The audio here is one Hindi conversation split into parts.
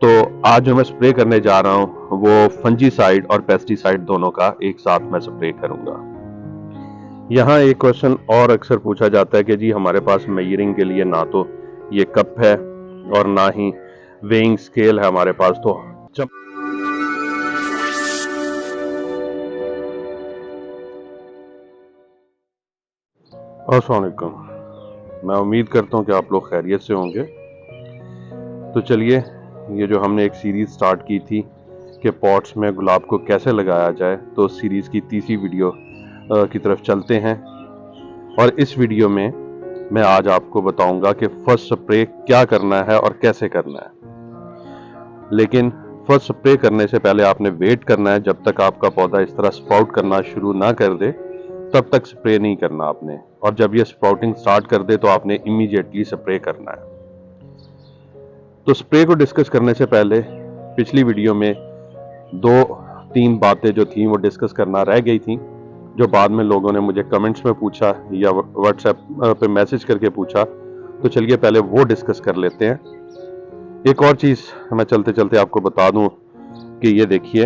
तो आज जो मैं स्प्रे करने जा रहा हूँ वो फंजीसाइड और पेस्टिसाइड दोनों का एक साथ मैं स्प्रे करूंगा। यहाँ एक क्वेश्चन और अक्सर पूछा जाता है कि जी हमारे पास मेजरिंग के लिए ना तो ये कप है और ना ही वेइंग स्केल है हमारे पास, तो जब अस्सलाम वालेकुम, मैं उम्मीद करता हूँ कि आप लोग खैरियत से होंगे। तो चलिए, ये जो हमने एक सीरीज़ स्टार्ट की थी कि पॉट्स में गुलाब को कैसे लगाया जाए, तो उस सीरीज़ की तीसरी वीडियो की तरफ चलते हैं। और इस वीडियो में मैं आज आपको बताऊंगा कि फर्स्ट स्प्रे क्या करना है और कैसे करना है। लेकिन फर्स्ट स्प्रे करने से पहले आपने वेट करना है जब तक आपका पौधा इस तरह स्प्राउट करना शुरू ना कर दे, तब तक स्प्रे नहीं करना आपने। और जब ये स्प्राउटिंग स्टार्ट कर दे तो आपने इमीडिएटली स्प्रे करना है। तो स्प्रे को डिस्कस करने से पहले पिछली वीडियो में 2-3 बातें जो थी वो डिस्कस करना रह गई थी, जो बाद में लोगों ने मुझे कमेंट्स में पूछा या व्हाट्सएप पे मैसेज करके पूछा। तो चलिए पहले वो डिस्कस कर लेते हैं। एक और चीज़ मैं चलते चलते आपको बता दूं कि ये देखिए,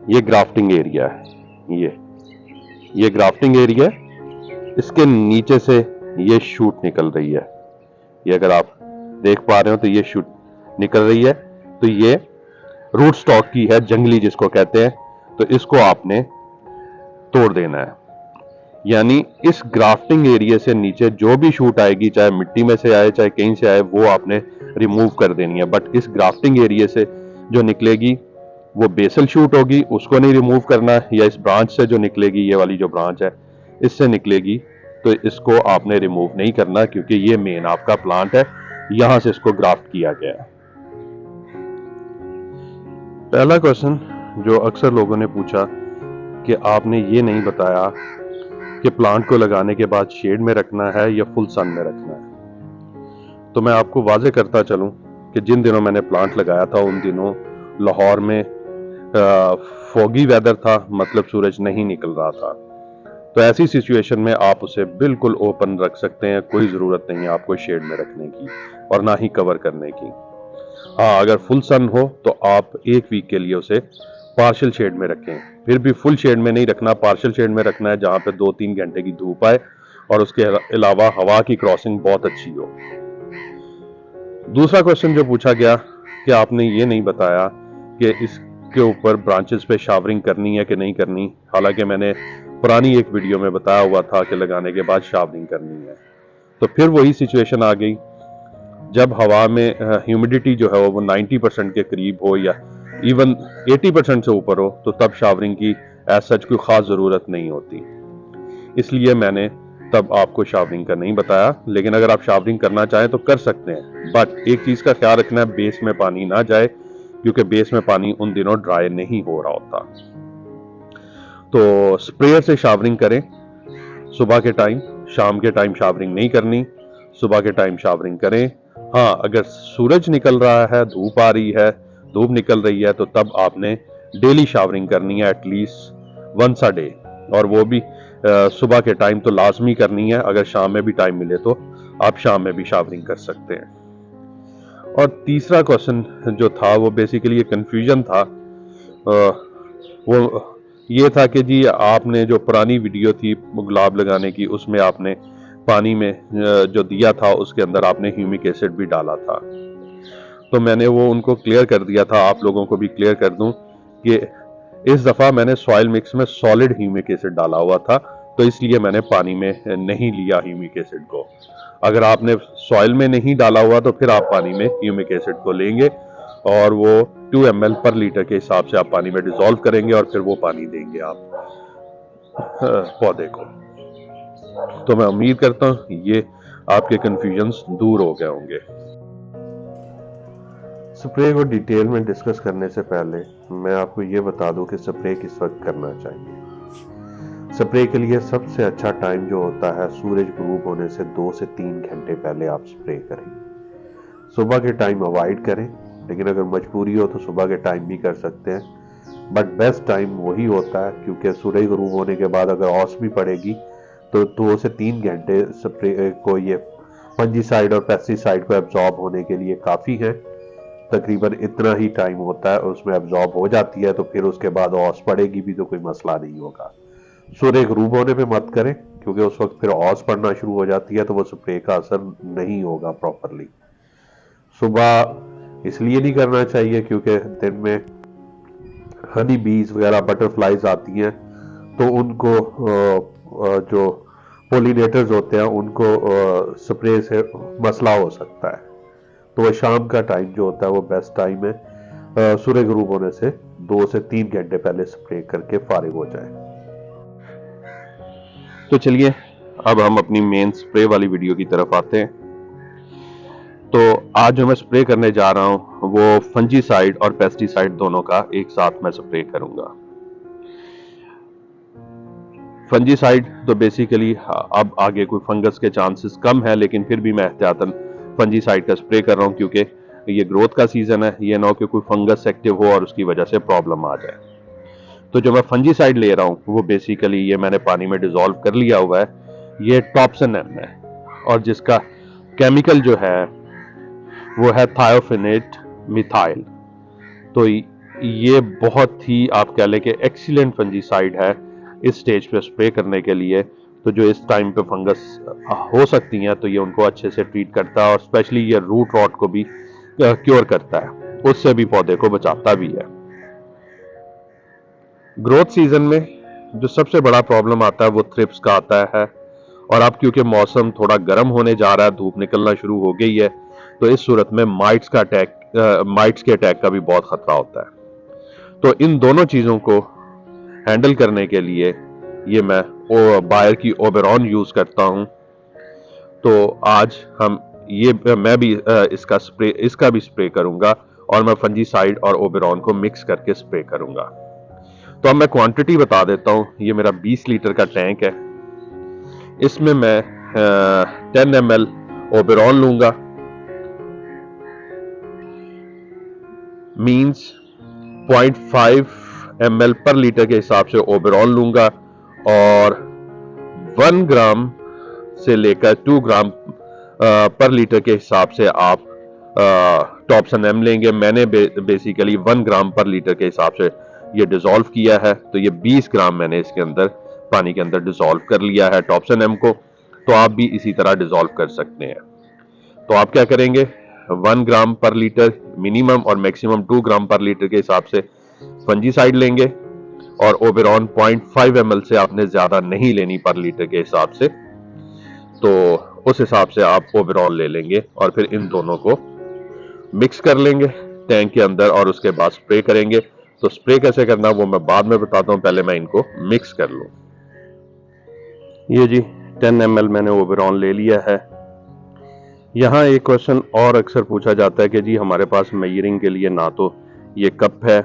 ये ग्राफ्टिंग एरिया है। ये ग्राफ्टिंग एरिया है, इसके नीचे से ये शूट निकल रही है। ये अगर आप देख पा रहे हो तो ये शूट निकल रही है। तो ये रूट स्टॉक की है, जंगली जिसको कहते हैं। तो इसको आपने तोड़ देना है। यानी इस ग्राफ्टिंग एरिया से नीचे जो भी शूट आएगी, चाहे मिट्टी में से आए चाहे कहीं से आए, वो आपने रिमूव कर देनी है। बट इस ग्राफ्टिंग एरिया से जो निकलेगी वो बेसल शूट होगी, उसको नहीं रिमूव करना। या इस ब्रांच से जो निकलेगी, ये वाली जो ब्रांच है इससे निकलेगी, तो इसको आपने रिमूव नहीं करना, क्योंकि ये मेन आपका प्लांट है, यहां से इसको ग्राफ्ट किया गया है। पहला क्वेश्चन जो अक्सर लोगों ने पूछा कि आपने ये नहीं बताया कि प्लांट को लगाने के बाद शेड में रखना है या फुल सन में रखना है। तो मैं आपको वाजे करता चलूं कि जिन दिनों मैंने प्लांट लगाया था उन दिनों लाहौर में फॉगी वेदर था, मतलब सूरज नहीं निकल रहा था। तो ऐसी सिचुएशन में आप उसे बिल्कुल ओपन रख सकते हैं, कोई ज़रूरत नहीं है आपको शेड में रखने की और ना ही कवर करने की। हाँ, अगर फुल सन हो तो आप 1 वीक के लिए उसे पार्शियल शेड में रखें। फिर भी फुल शेड में नहीं रखना, पार्शियल शेड में रखना है, जहाँ पे 2-3 घंटे की धूप आए और उसके अलावा हवा की क्रॉसिंग बहुत अच्छी हो। दूसरा क्वेश्चन जो पूछा गया कि आपने ये नहीं बताया कि इसके ऊपर ब्रांचेस पे शावरिंग करनी है कि नहीं करनी। हालांकि मैंने पुरानी एक वीडियो में बताया हुआ था कि लगाने के बाद शावरिंग करनी है। तो फिर वही सिचुएशन आ गई, जब हवा में ह्यूमिडिटी जो है वो 90% के करीब हो या इवन 80% से ऊपर हो, तो तब शावरिंग की एज सच कोई खास ज़रूरत नहीं होती। इसलिए मैंने तब आपको शावरिंग का नहीं बताया। लेकिन अगर आप शावरिंग करना चाहें तो कर सकते हैं, बट एक चीज़ का ख्याल रखना है, बेस में पानी ना जाए, क्योंकि बेस में पानी उन दिनों ड्राई नहीं हो रहा होता। तो स्प्रेयर से शावरिंग करें सुबह के टाइम, शाम के टाइम शावरिंग नहीं करनी, सुबह के टाइम शावरिंग करें। हाँ, अगर सूरज निकल रहा है, धूप आ रही है, धूप निकल रही है, तो तब आपने डेली शावरिंग करनी है, एटलीस्ट वंस अ डे। और वो भी सुबह के टाइम तो लाजमी करनी है। अगर शाम में भी टाइम मिले तो आप शाम में भी शावरिंग कर सकते हैं। और तीसरा क्वेश्चन जो था वो बेसिकली ये कंफ्यूजन था, वो ये था कि जी आपने जो पुरानी वीडियो थी गुलाब लगाने की, उसमें आपने पानी में जो दिया था उसके अंदर आपने ह्यूमिक एसिड भी डाला था। तो मैंने वो उनको क्लियर कर दिया था, आप लोगों को भी क्लियर कर दूं कि इस दफ़ा मैंने सॉइल मिक्स में सॉलिड ह्यूमिक एसिड डाला हुआ था, तो इसलिए मैंने पानी में नहीं लिया ह्यूमिक एसिड को। अगर आपने सॉइल में नहीं डाला हुआ तो फिर आप पानी में ह्यूमिक एसिड को लेंगे और वो 2 ml पर लीटर के हिसाब से आप पानी में डिसॉल्व करेंगे और फिर वो पानी देंगे आप पौधे को। तो मैं उम्मीद करता हूँ ये आपके कंफ्यूजन्स दूर हो गए होंगे। स्प्रे को डिटेल में डिस्कस करने से पहले मैं आपको ये बता दूं कि स्प्रे किस वक्त करना चाहिए। स्प्रे के लिए सबसे अच्छा टाइम जो होता है, सूरज ग्रूब होने से 2 से 3 घंटे पहले आप स्प्रे करें। सुबह के टाइम अवॉइड करें, लेकिन अगर मजबूरी हो तो सुबह के टाइम भी कर सकते हैं। बट बेस्ट टाइम वही होता है, क्योंकि सूरज ग्रूब होने के बाद अगर औस भी पड़ेगी तो 2 से 3 घंटे स्प्रे को ये फंजीसाइड और पेस्टिसाइड को एब्जॉर्ब होने के लिए काफ़ी है। तकरीबन इतना ही टाइम होता है, उसमें एब्जॉर्ब हो जाती है, तो फिर उसके बाद ऑस पड़ेगी भी तो कोई मसला नहीं होगा। सूर्य गरूब होने पे मत करें, क्योंकि उस वक्त फिर ऑस पड़ना शुरू हो जाती है, तो वो स्प्रे का असर नहीं होगा प्रॉपरली। सुबह इसलिए नहीं करना चाहिए क्योंकि दिन में हनी बीज वगैरह बटरफ्लाईज आती हैं, तो उनको जो पोलिनेटर्स होते हैं उनको स्प्रे से मसला हो सकता है। तो वह शाम का टाइम जो होता है वो बेस्ट टाइम है, सूर्य गरूब होने से 2 से 3 घंटे पहले स्प्रे करके फारिग हो जाए। तो चलिए अब हम अपनी मेन स्प्रे वाली वीडियो की तरफ आते हैं। तो आज जो मैं स्प्रे करने जा रहा हूं वो फंजीसाइड और पेस्टिसाइड दोनों का एक साथ मैं स्प्रे करूंगा। फंजीसाइड तो बेसिकली अब आगे कोई फंगस के चांसेस कम है, लेकिन फिर भी मैं एहतियातन फंजीसाइड का स्प्रे कर रहा हूं क्योंकि ये ग्रोथ का सीजन है, ये ना हो कि कोई फंगस एक्टिव हो और उसकी वजह से प्रॉब्लम आ जाए। तो जो मैं फंजीसाइड ले रहा हूं वो बेसिकली ये मैंने पानी में डिसॉल्व कर लिया हुआ है, ये टॉप्सन एम है, और जिसका केमिकल जो है वो है थायोफेनेट मिथाइल। तो ये बहुत ही आप कह लें कि एक्सीलेंट फंजीसाइड है इस स्टेज पे स्प्रे करने के लिए। तो जो इस टाइम पे फंगस हो सकती हैं तो ये उनको अच्छे से ट्रीट करता है, और स्पेशली ये रूट रॉट को भी क्योर करता है, उससे भी पौधे को बचाता भी है। ग्रोथ सीजन में जो सबसे बड़ा प्रॉब्लम आता है वो थ्रिप्स का आता है, और अब क्योंकि मौसम थोड़ा गर्म होने जा रहा है, धूप निकलना शुरू हो गई है, तो इस सूरत में माइट्स के अटैक का भी बहुत खतरा होता है। तो इन दोनों चीजों को हैंडल करने के लिए ये मैं बायर की ओबेरॉन यूज करता हूं। तो आज मैं भी इसका भी स्प्रे करूंगा, और मैं फंजीसाइड और ओबेरॉन को मिक्स करके स्प्रे करूंगा। तो अब मैं क्वांटिटी बता देता हूं। ये मेरा 20 लीटर का टैंक है, इसमें मैं 10 ml ओबेरॉन लूंगा, मींस 0.5 ml पर लीटर के हिसाब से ओबेरॉन लूंगा, और 1 ग्राम से लेकर 2 ग्राम पर लीटर के हिसाब से आप टॉप्सन एम लेंगे। मैंने बेसिकली 1 ग्राम पर लीटर के हिसाब से ये डिसॉल्व किया है, तो ये 20 ग्राम मैंने इसके अंदर पानी के अंदर डिसॉल्व कर लिया है टॉप्सन एम को। तो आप भी इसी तरह डिसॉल्व कर सकते हैं। तो आप क्या करेंगे, 1 ग्राम पर लीटर मिनिमम और मैक्सिमम 2 ग्राम पर लीटर के हिसाब से फंजीसाइड लेंगे, और ओबेरॉन 0.5 ml से आपने ज्यादा नहीं लेनी पर लीटर के हिसाब से, तो उस हिसाब से आप ओबेरॉन ले लेंगे, और फिर इन दोनों को मिक्स कर लेंगे टैंक के अंदर, और उसके बाद स्प्रे करेंगे। तो स्प्रे कैसे करना वो मैं बाद में बताता हूं, पहले मैं इनको मिक्स कर लूं। ये जी 10 ml मैंने ओबेरॉन ले लिया है। यहाँ एक क्वेश्चन और अक्सर पूछा जाता है कि जी हमारे पास मेजरिंग के लिए ना तो ये कप है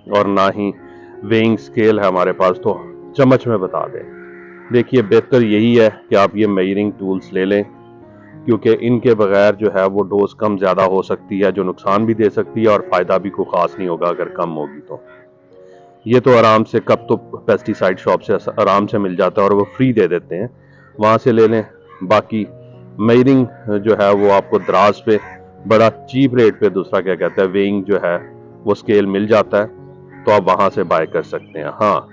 और ना ही वेइंग स्केल है हमारे पास, तो चम्मच में बता दें। देखिए बेहतर यही है कि आप ये मेजरिंग टूल्स ले लें, क्योंकि इनके बगैर जो है वो डोज कम ज़्यादा हो सकती है, जो नुकसान भी दे सकती है, और फ़ायदा भी कोई ख़ास नहीं होगा अगर कम होगी तो। ये तो आराम से कप तो पेस्टिसाइड शॉप से आराम से मिल जाता है और वो फ्री दे देते हैं, वहाँ से ले लें। बाकी मेजरिंग जो है वो आपको दराज पे बड़ा चीप रेट पे, दूसरा क्या कहते हैं, वेइंग जो है वो स्केल मिल जाता है, तो आप वहाँ से बाय कर सकते हैं। हाँ,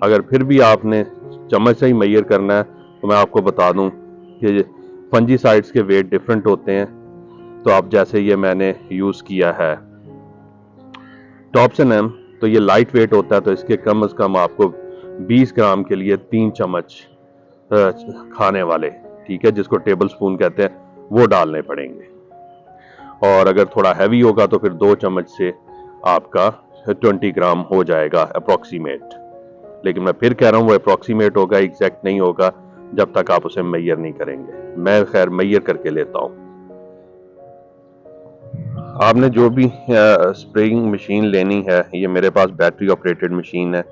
अगर फिर भी आपने चम्मच से ही मेजर करना है तो मैं आपको बता दूं कि फंजीसाइड्स के वेट डिफरेंट होते हैं। तो आप जैसे ये मैंने यूज़ किया है टॉप्सन एम, तो ये लाइट वेट होता है, तो इसके कम से कम आपको 20 ग्राम के लिए 3 चम्मच खाने वाले, ठीक है, जिसको टेबल स्पून कहते हैं, वो डालने पड़ेंगे। और अगर थोड़ा हैवी होगा तो फिर 2 चम्मच से आपका 20 ग्राम हो जाएगा अप्रोक्सीमेट। लेकिन मैं फिर कह रहा हूँ वो अप्रोक्सीमेट होगा, एग्जैक्ट नहीं होगा जब तक आप उसे मेजर नहीं करेंगे। मैं खैर मेजर करके लेता हूँ। आपने जो भी स्प्रेइंग मशीन लेनी है, ये मेरे पास बैटरी ऑपरेटेड मशीन है,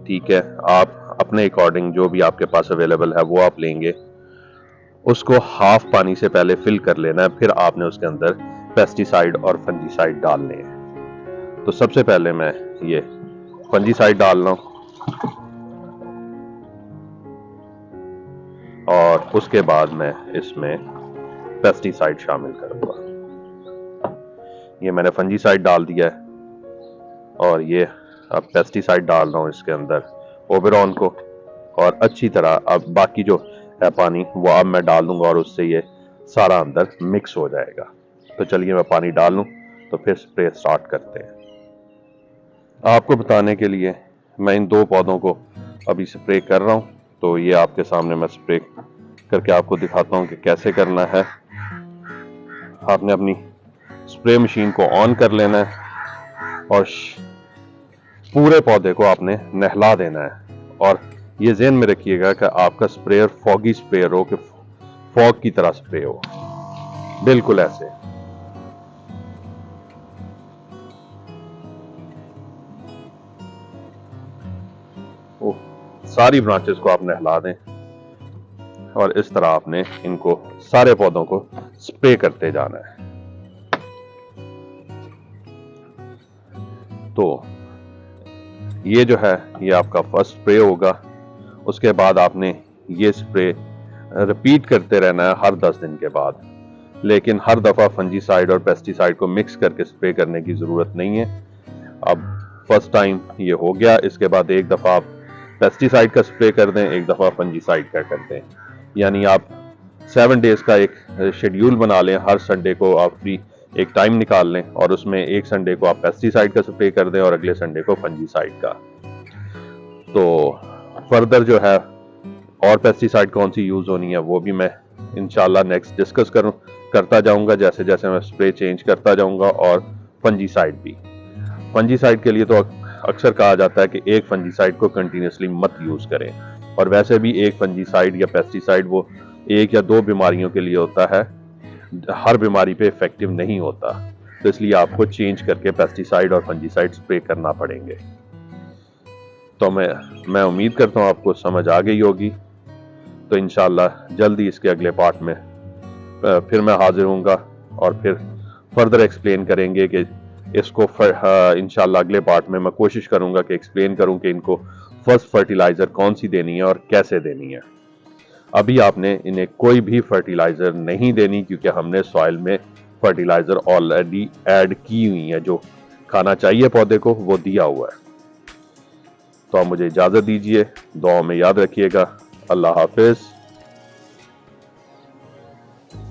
ठीक है, आप अपने अकॉर्डिंग जो भी आपके पास अवेलेबल है वो आप लेंगे। उसको हाफ पानी से पहले फिल कर लेना है, फिर आपने उसके अंदर पेस्टिसाइड और फंजीसाइड डालने हैं। तो सबसे पहले मैं ये फंजीसाइड डाल रहा हूँ, और उसके बाद मैं इसमें पेस्टिसाइड शामिल करूंगा। ये मैंने फंजीसाइड डाल दिया है और ये अब पेस्टिसाइड डाल रहा हूँ इसके अंदर ओबेरॉन को, और अच्छी तरह अब बाकी जो है पानी वो अब मैं डाल दूंगा और उससे ये सारा अंदर मिक्स हो जाएगा। तो चलिए मैं पानी डाल लूँ तो फिर स्प्रे स्टार्ट करते हैं। आपको बताने के लिए मैं इन 2 पौधों को अभी स्प्रे कर रहा हूँ, तो ये आपके सामने मैं स्प्रे करके आपको दिखाता हूँ कि कैसे करना है। आपने अपनी स्प्रे मशीन को ऑन कर लेना है और पूरे पौधे को आपने नहला देना है, और ये ज़हन में रखिएगा कि आपका स्प्रेयर फॉगी स्प्रेयर हो, कि फॉग की तरह स्प्रे हो, बिल्कुल ऐसे। सारी ब्रांचेस को आप नहला दें और इस तरह आपने इनको सारे पौधों को स्प्रे करते जाना है। तो ये जो है ये आपका फर्स्ट स्प्रे होगा। उसके बाद आपने ये स्प्रे रिपीट करते रहना है हर 10 दिन के बाद, लेकिन हर दफ़ा फंजीसाइड और पेस्टिसाइड को मिक्स करके स्प्रे करने की ज़रूरत नहीं है। अब फर्स्ट टाइम ये हो गया, इसके बाद एक दफ़ा आप पेस्टिसाइड का स्प्रे कर दें, एक दफ़ा फंजीसाइड का कर दें। यानी आप 7 डेज़ का एक शेड्यूल बना लें, हर संडे को आप फ्री एक टाइम निकाल लें और उसमें एक संडे को आप पेस्टिसाइड का स्प्रे कर दें और अगले संडे को फंजीसाइड का। तो फर्दर जो है और पेस्टिसाइड कौन सी यूज़ होनी है वो भी मैं इंशाल्लाह नेक्स्ट डिस्कस करता जाऊंगा, जैसे जैसे मैं स्प्रे चेंज करता जाऊंगा। और फंजीसाइड भी, फंजीसाइड के लिए तो अक्सर कहा जाता है कि एक फंजीसाइड को कंटिन्यूसली मत यूज़ करें, और वैसे भी एक फंजीसाइड या पेस्टिसाइड वो 1 या 2 बीमारियों के लिए होता है, हर बीमारी पे इफेक्टिव नहीं होता। तो इसलिए आपको चेंज करके पेस्टिसाइड और फंजीसाइड स्प्रे करना पड़ेंगे। तो मैं उम्मीद करता हूँ आपको समझ आ गई होगी। तो इंशाल्लाह जल्दी इसके अगले पार्ट में फिर मैं हाजिर होऊंगा और फिर फर्दर एक्सप्लेन करेंगे कि इसको इंशाल्लाह अगले पार्ट में मैं कोशिश करूंगा कि एक्सप्लेन करूं कि इनको फर्स्ट फर्टिलाइज़र कौन सी देनी है और कैसे देनी है। अभी आपने इन्हें कोई भी फर्टिलाइज़र नहीं देनी, क्योंकि हमने सॉइल में फर्टिलाइज़र ऑलरेडी ऐड की हुई है, जो खाना चाहिए पौधे को वो दिया हुआ है। तो आप मुझे इजाज़त दीजिए, दुआ में याद रखिएगा। अल्लाह हाफिज़।